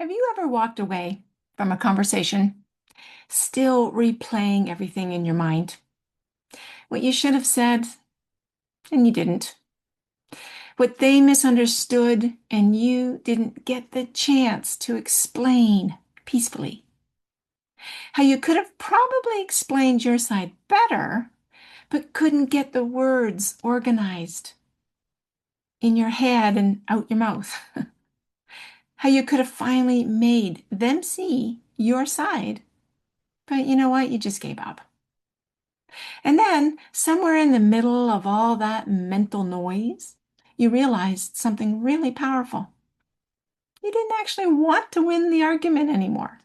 Have you ever walked away from a conversation, still replaying everything in your mind? What you should have said, and you didn't. What they misunderstood, and you didn't get the chance to explain peacefully. How you could have probably explained your side better, but couldn't get the words organized in your head and out your mouth. How you could have finally made them see your side, but you know what? You just gave up. And then, somewhere in the middle of all that mental noise, you realized something really powerful. You didn't actually want to win the argument anymore.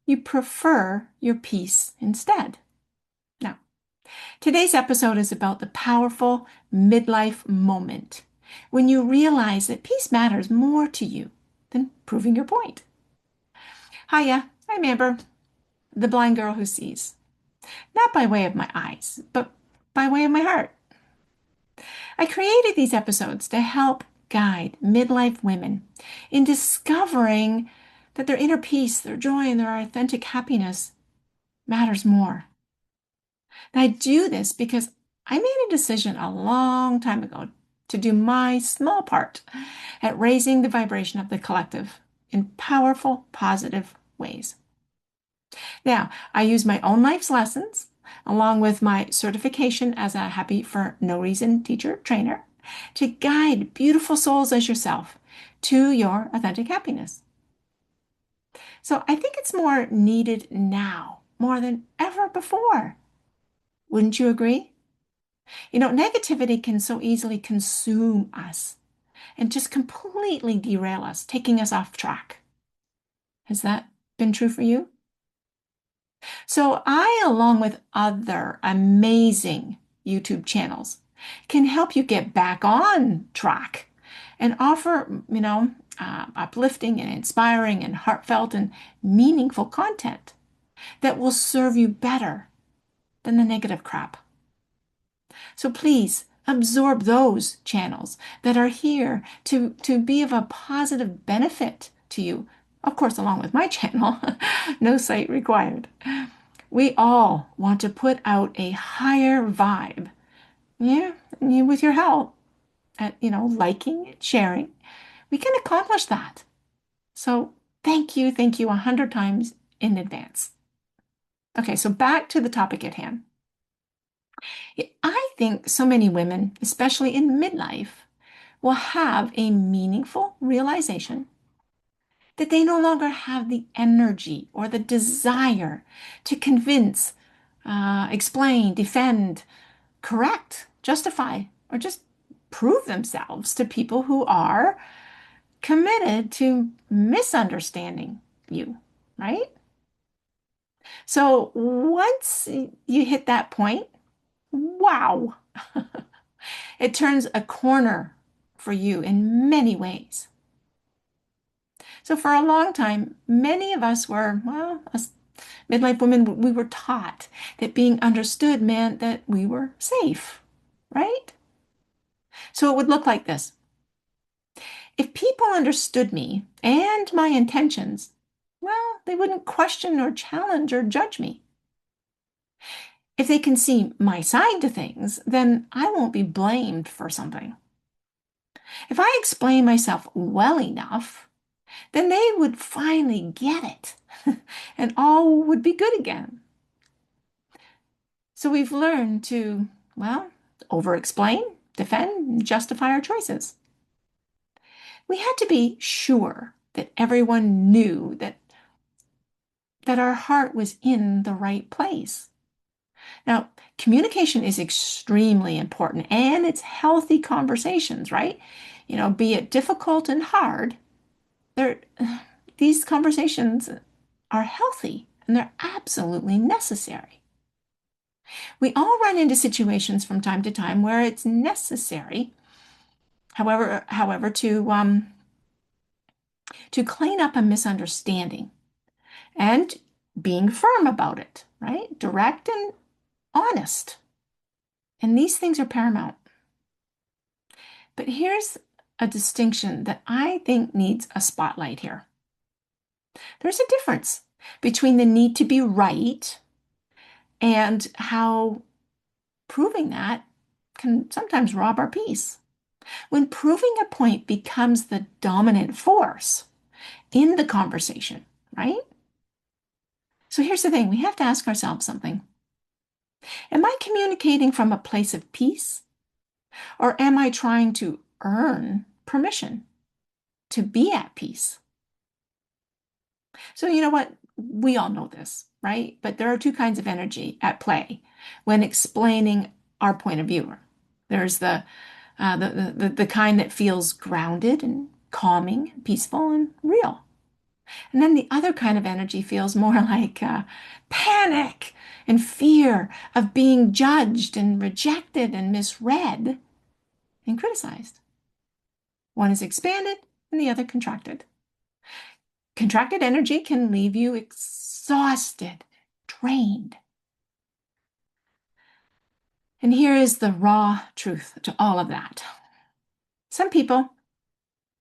You prefer your peace instead. Now, today's episode is about the powerful midlife moment when you realize that peace matters more to you than proving your point. Hiya, I'm Amber, the blind girl who sees, not by way of my eyes, but by way of my heart. I created these episodes to help guide midlife women in discovering that their inner peace, their joy, and their authentic happiness matters more. And I do this because I made a decision a long time ago to do my small part at raising the vibration of the collective in powerful, positive ways. Now, I use my own life's lessons along with my certification as a happy for no reason teacher trainer to guide beautiful souls as yourself to your authentic happiness. So I think it's more needed now, more than ever before. Wouldn't you agree? Negativity can so easily consume us and just completely derail us, taking us off track. Has that been true for you? So I, along with other amazing YouTube channels, can help you get back on track and offer, uplifting and inspiring and heartfelt and meaningful content that will serve you better than the negative crap. So please absorb those channels that are here to be of a positive benefit to you. Of course, along with my channel, No Sight Required. We all want to put out a higher vibe. Yeah, with your help at, liking and sharing, we can accomplish that. So thank you 100 times in advance. Okay, so back to the topic at hand. I think so many women, especially in midlife, will have a meaningful realization that they no longer have the energy or the desire to convince, explain, defend, correct, justify, or just prove themselves to people who are committed to misunderstanding you, right? So once you hit that point, wow, it turns a corner for you in many ways. So for a long time, many of us were, well, us midlife women, we were taught that being understood meant that we were safe, right? So it would look like this. If people understood me and my intentions, well, they wouldn't question or challenge or judge me. If they can see my side to things, then I won't be blamed for something. If I explain myself well enough, then they would finally get it and all would be good again. So we've learned to, well, over-explain, defend, justify our choices. We had to be sure that everyone knew that our heart was in the right place. Now, communication is extremely important and it's healthy conversations, right? Be it difficult and hard, these conversations are healthy and they're absolutely necessary. We all run into situations from time to time where it's necessary, however, to clean up a misunderstanding and being firm about it, right? Direct and honest. And these things are paramount. But here's a distinction that I think needs a spotlight here. There's a difference between the need to be right and how proving that can sometimes rob our peace. When proving a point becomes the dominant force in the conversation, right? So here's the thing, we have to ask ourselves something. Am I communicating from a place of peace, or am I trying to earn permission to be at peace? So you know what? We all know this, right? But there are two kinds of energy at play when explaining our point of view. There's the kind that feels grounded and calming, peaceful and real. And then the other kind of energy feels more like panic and fear of being judged and rejected and misread and criticized. One is expanded and the other contracted. Contracted energy can leave you exhausted, drained. And here is the raw truth to all of that. Some people,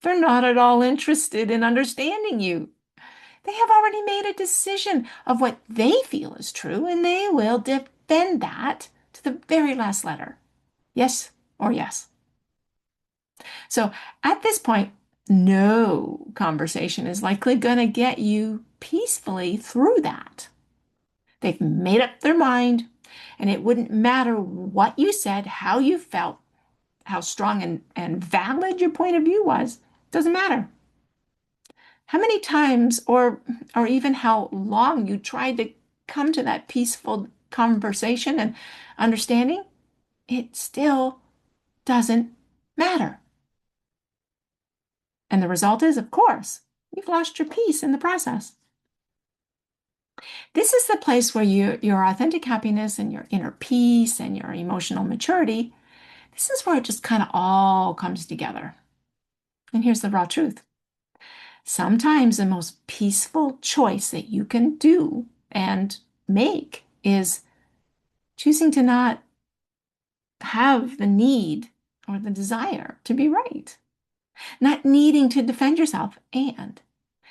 they're not at all interested in understanding you. They have already made a decision of what they feel is true, and they will defend that to the very last letter. Yes or yes. So at this point, no conversation is likely going to get you peacefully through that. They've made up their mind, and it wouldn't matter what you said, how you felt, how strong and valid your point of view was. Doesn't matter. How many times or even how long you tried to come to that peaceful conversation and understanding, it still doesn't matter. And the result is, of course, you've lost your peace in the process. This is the place where your authentic happiness and your inner peace and your emotional maturity, this is where it just kind of all comes together. And here's the raw truth. Sometimes the most peaceful choice that you can do and make is choosing to not have the need or the desire to be right, not needing to defend yourself, and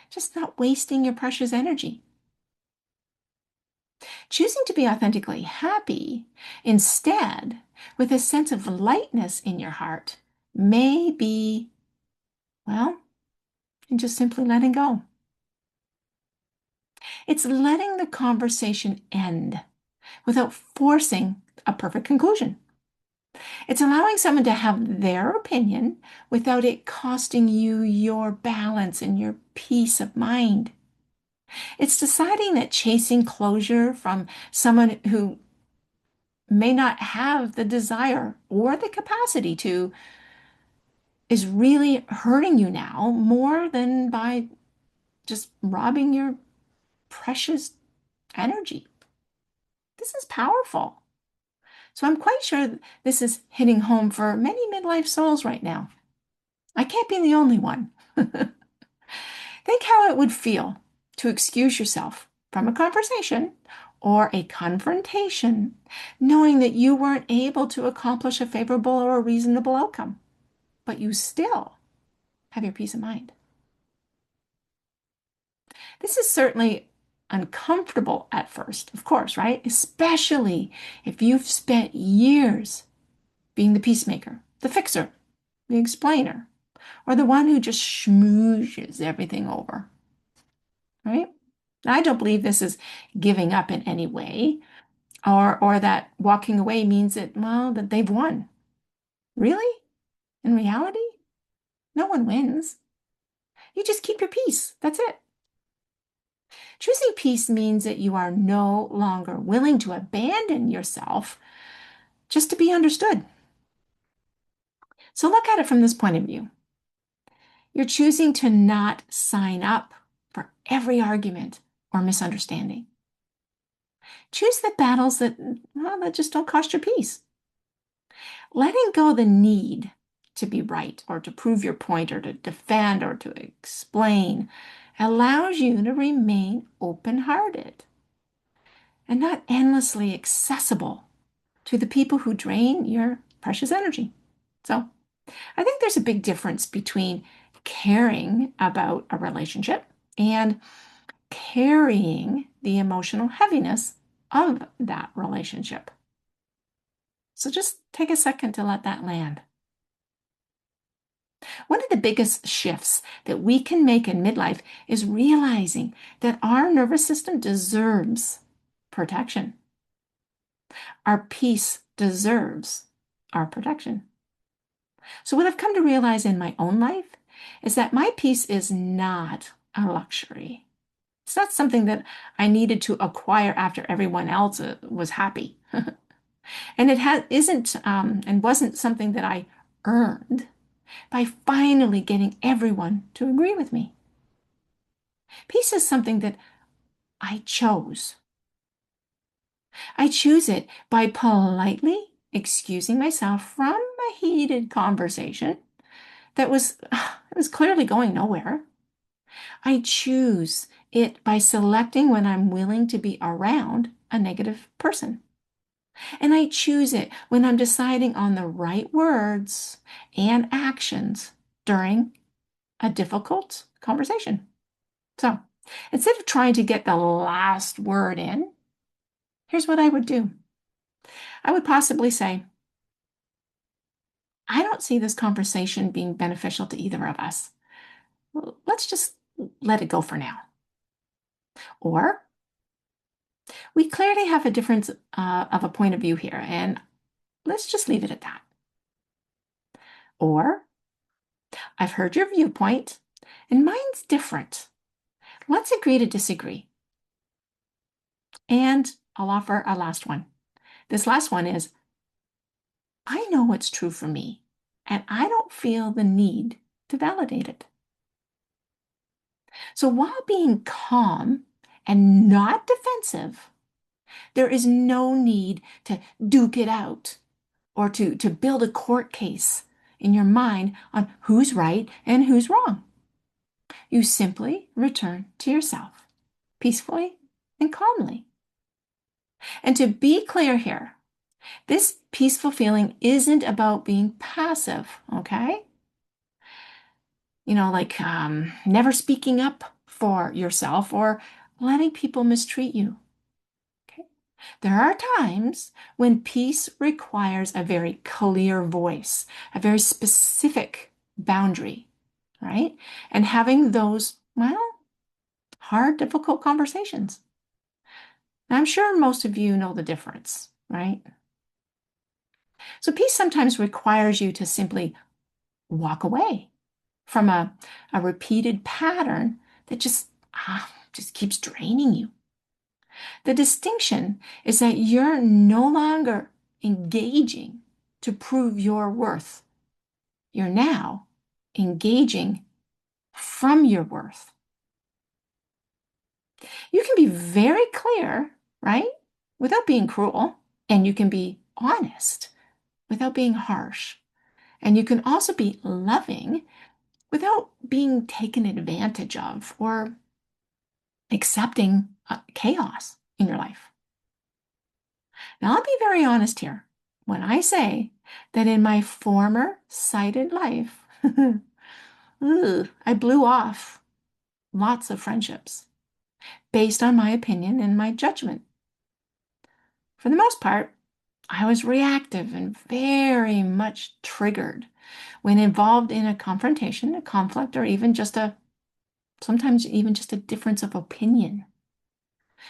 just not wasting your precious energy. Choosing to be authentically happy instead, with a sense of lightness in your heart, may be, well, and just simply letting go. It's letting the conversation end without forcing a perfect conclusion. It's allowing someone to have their opinion without it costing you your balance and your peace of mind. It's deciding that chasing closure from someone who may not have the desire or the capacity to is really hurting you now more than by just robbing your precious energy. This is powerful. So I'm quite sure this is hitting home for many midlife souls right now. I can't be the only one. Think how it would feel to excuse yourself from a conversation or a confrontation, knowing that you weren't able to accomplish a favorable or a reasonable outcome, but you still have your peace of mind. This is certainly uncomfortable at first, of course, right? Especially if you've spent years being the peacemaker, the fixer, the explainer, or the one who just schmoozes everything over, right? I don't believe this is giving up in any way, or that walking away means that, well, that they've won. Really? In reality, no one wins. You just keep your peace. That's it. Choosing peace means that you are no longer willing to abandon yourself just to be understood. So look at it from this point of view. You're choosing to not sign up for every argument or misunderstanding. Choose the battles that, well, that just don't cost your peace. Letting go the need to be right or to prove your point or to defend or to explain allows you to remain open-hearted and not endlessly accessible to the people who drain your precious energy. So I think there's a big difference between caring about a relationship and carrying the emotional heaviness of that relationship. So just take a second to let that land. One of the biggest shifts that we can make in midlife is realizing that our nervous system deserves protection. Our peace deserves our protection. So, what I've come to realize in my own life is that my peace is not a luxury. It's not something that I needed to acquire after everyone else was happy. And isn't and wasn't something that I earned by finally getting everyone to agree with me. Peace is something that I chose. I choose it by politely excusing myself from a heated conversation that was it was clearly going nowhere. I choose it by selecting when I'm willing to be around a negative person. And I choose it when I'm deciding on the right words and actions during a difficult conversation. So instead of trying to get the last word in, here's what I would do. I would possibly say, I don't see this conversation being beneficial to either of us. Let's just let it go for now. Or we clearly have a difference of a point of view here, and let's just leave it at that. Or I've heard your viewpoint, and mine's different. Let's agree to disagree. And I'll offer a last one. This last one is, I know what's true for me, and I don't feel the need to validate it. So while being calm and not defensive, there is no need to duke it out or to build a court case in your mind on who's right and who's wrong. You simply return to yourself peacefully and calmly. And to be clear here, this peaceful feeling isn't about being passive, okay? Like never speaking up for yourself or letting people mistreat you. Okay? There are times when peace requires a very clear voice, a very specific boundary, right? And having those, well, hard, difficult conversations. And I'm sure most of you know the difference, right? So peace sometimes requires you to simply walk away from a repeated pattern that just keeps draining you. The distinction is that you're no longer engaging to prove your worth. You're now engaging from your worth. You can be very clear, right? Without being cruel. And you can be honest without being harsh. And you can also be loving without being taken advantage of or accepting chaos in your life. Now, I'll be very honest here when I say that in my former sighted life, I blew off lots of friendships based on my opinion and my judgment. For the most part, I was reactive and very much triggered when involved in a confrontation, a conflict, or even sometimes even just a difference of opinion.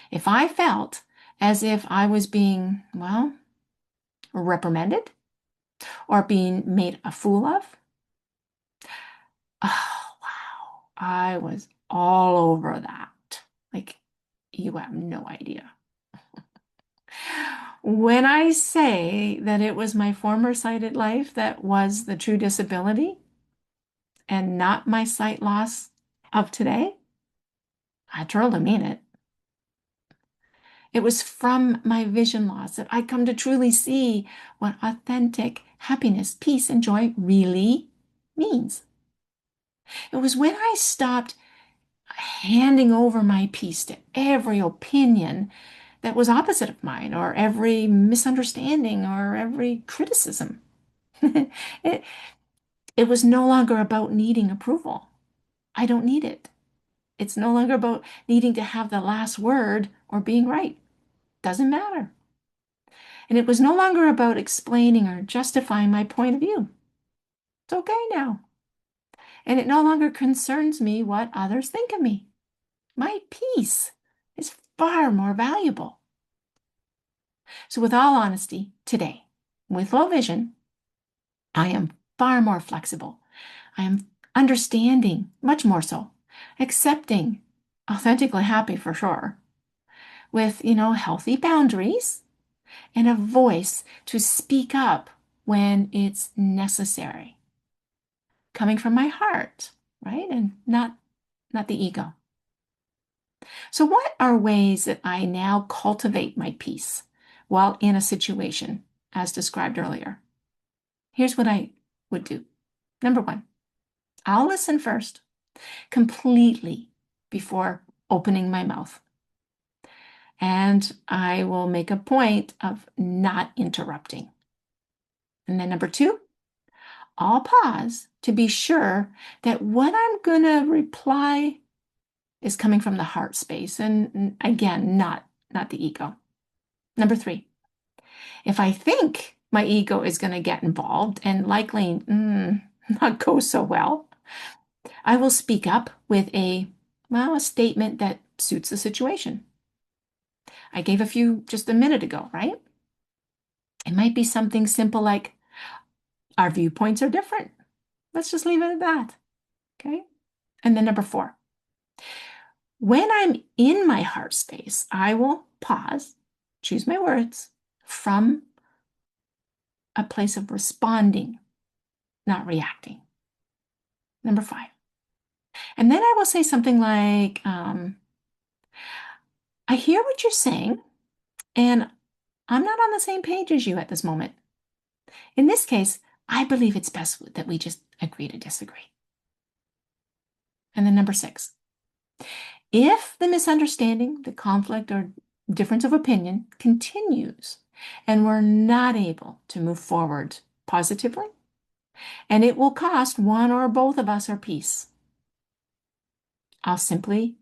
If I felt as if I was being, well, reprimanded or being made a fool of, oh, wow, I was all over that. Like, you have no idea. When I say that it was my former sighted life that was the true disability and not my sight loss of today, I truly mean it. It was from my vision loss that I come to truly see what authentic happiness, peace, and joy really means. It was when I stopped handing over my peace to every opinion that was opposite of mine, or every misunderstanding, or every criticism. It, it was no longer about needing approval. I don't need it. It's no longer about needing to have the last word or being right. Doesn't matter. And it was no longer about explaining or justifying my point of view. It's okay now. And it no longer concerns me what others think of me. My peace is far more valuable. So, with all honesty, today, with low vision, I am far more flexible. I am understanding, much more so, accepting, authentically happy for sure, with, healthy boundaries and a voice to speak up when it's necessary, coming from my heart, right? And not the ego. So, what are ways that I now cultivate my peace while in a situation, as described earlier? Here's what I would do. Number one, I'll listen first, completely, before opening my mouth. And I will make a point of not interrupting. And then number two, I'll pause to be sure that what I'm going to reply is coming from the heart space. And again, not the ego. Number three, if I think my ego is going to get involved and likely not go so well, I will speak up with a statement that suits the situation. I gave a few just a minute ago, right? It might be something simple like, our viewpoints are different. Let's just leave it at that. Okay. And then number four, when I'm in my heart space, I will pause, choose my words from a place of responding, not reacting. Number five. And then I will say something like, I hear what you're saying, and I'm not on the same page as you at this moment. In this case, I believe it's best that we just agree to disagree. And then number six, if the misunderstanding, the conflict, or difference of opinion continues and we're not able to move forward positively, and it will cost one or both of us our peace, I'll simply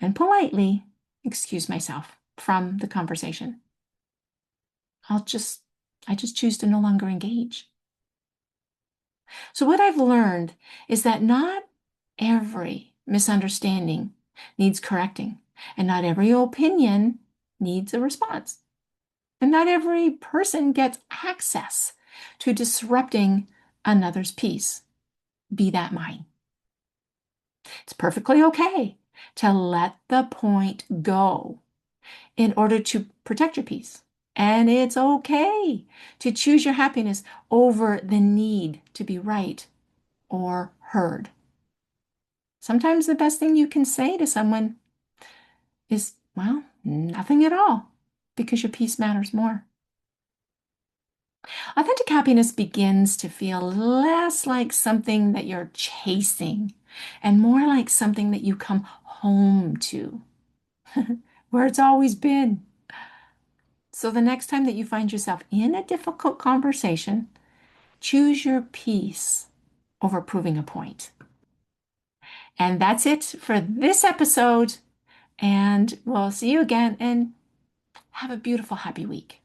and politely excuse myself from the conversation. I just choose to no longer engage. So what I've learned is that not every misunderstanding needs correcting, and not every opinion needs a response. And not every person gets access to disrupting another's peace, be that mine. It's perfectly okay to let the point go in order to protect your peace. And it's okay to choose your happiness over the need to be right or heard. Sometimes the best thing you can say to someone is, well, nothing at all, because your peace matters more. Authentic happiness begins to feel less like something that you're chasing and more like something that you come home to, where it's always been. So the next time that you find yourself in a difficult conversation, choose your peace over proving a point. And that's it for this episode. And we'll see you again, and have a beautiful, happy week.